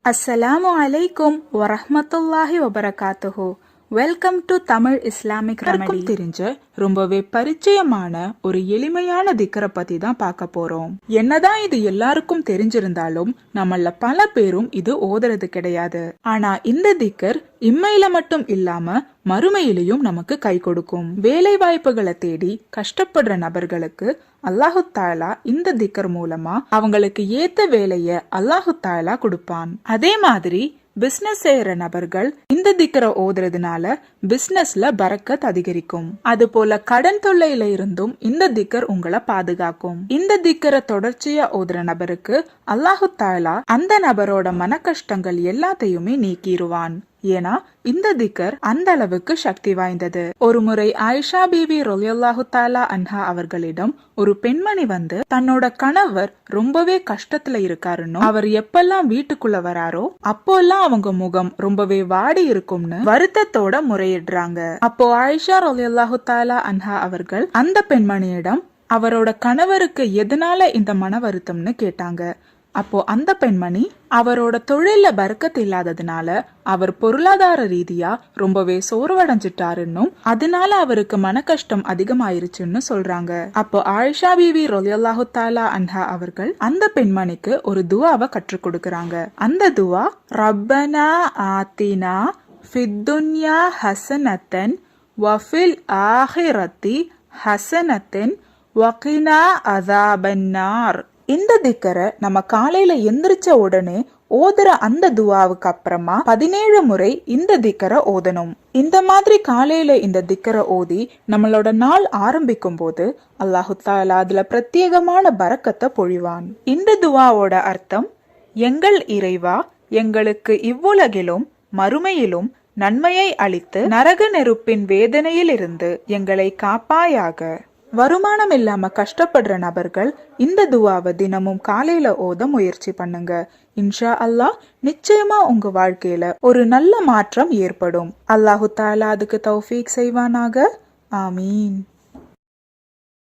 அஸ்ஸலாமு அலைக்கும் வரஹ்மத்துல்லாஹி வபரகாத்துஹு. Welcome to Tamil Islamic remedy. தெரிஞ்ச ரொம்பவே பரிச்சயமான ஒரு எளிமையான திக்கரை பத்தி தான் பார்க்க போறோம். என்னதான் இது எல்லாருக்கும் தெரிஞ்சிருந்தாலும் நம்மள பல பேரும் இது ஓதுறது கிடையாது. ஆனா இந்த திக்கர் இம்மையில மட்டும் இல்லாம மறுமையிலையும் நமக்கு கை கொடுக்கும். வேலை வாய்ப்புகளை தேடி கஷ்டப்படுற நபர்களுக்கு அல்லாஹு தாலா இந்த திக்கர் மூலமா அவங்களுக்கு ஏத்த வேலைய அல்லாஹு தாலா கொடுப்பான். அதே மாதிரி பிசினஸ் செய்யற நபர்கள் இந்த திக்கரை ஓதுறதுனால பிசினஸ்ல பரக்கத் அதிகரிக்கும். அது போல கடன் தொல்லையில இருந்தும் இந்த திக்கர் உங்களை பாதுகாக்கும். இந்த திக்கரை தொடர்ச்சியா ஓதுற நபருக்கு அல்லாஹு தாலா அந்த நபரோட மன கஷ்டங்கள் எல்லாத்தையுமே நீக்கிடுவான். ஏன்னா இந்த திக்கர் அந்த அளவுக்கு சக்தி வாய்ந்தது. ஒரு முறை ஆயிஷா பீவி ரலியல்லாஹு தஆலா அன்ஹா அவர்களிடம் ஒரு பெண்மணி வந்து தன்னோட கணவர் ரொம்பவே கஷ்டத்துல இருக்காருன்னு, அவர் எப்பெல்லாம் வீட்டுக்குள்ள வராரோ அப்போல்லாம் அவங்க முகம் ரொம்பவே வாடி இருக்கும்னு வருத்தத்தோட முறையிடுறாங்க. அப்போ ஆயிஷா ரலியல்லாஹு தஆலா அன்ஹா அவர்கள் அந்த பெண்மணியிடம் அவரோட கணவருக்கு எதனால இந்த மன வருத்தம்னு கேட்டாங்க. அப்போ அந்த பெண்மணி அவரோட தொழில பறக்கத் இல்லாததுனால அவர் பொருளாதார ரீதியா ரொம்பவே சோர்வடைஞ்சிட்டாருன்னும் அதனால அவருக்கு மன கஷ்டம் அதிகமாயிருச்சுன்னு சொல்றாங்க. அப்போ ஆயிஷா பீவி ரலியல்லாஹு தஆலா அன்ஹா அவர்கள் அந்த பெண்மணிக்கு ஒரு துஆவை கற்றுக் கொடுக்கறாங்க. அந்த துஆ ரப்பனா ஆத்தினா ஃபித்துன்யா ஹஸனத்தன் வஃபில் ஆஹிரத்தி ஹஸனத்தன் வகினா அஸாபன்னார். இந்த திக்கரை நம்ம காலையில எந்திரிச்ச உடனே ஓதுற அந்த துவாவுக்கு அப்புறமா 17 முறை இந்த திக்கரை ஓதணும். இந்த மாதிரி காலையில இந்த திக்கரை ஓதி நம்மளோட நாள் ஆரம்பிக்கும் போது அல்லாஹு தஆலா அதுல பிரத்யேகமான பரக்கத்தை பொழிவான். இந்த துவாவோட அர்த்தம், எங்கள் இறைவா, எங்களுக்கு இவ்வுலகிலும் மறுமையிலும் நன்மையை அளித்து நரக நெருப்பின் வேதனையில் இருந்து எங்களை காப்பாயாக. வருமானம் இல்லாம கஷ்டப்படுற நபர்கள் இந்த துவாவை தினமும் காலையில ஓத முயற்சி பண்ணுங்க. இன்ஷா அல்லாஹ் நிச்சயமா உங்க வாழ்க்கையில ஒரு நல்ல மாற்றம் ஏற்படும். அல்லாஹு தஆலா அதுக்கு தௌஃபீக் செய்வானாக. ஆமீன்.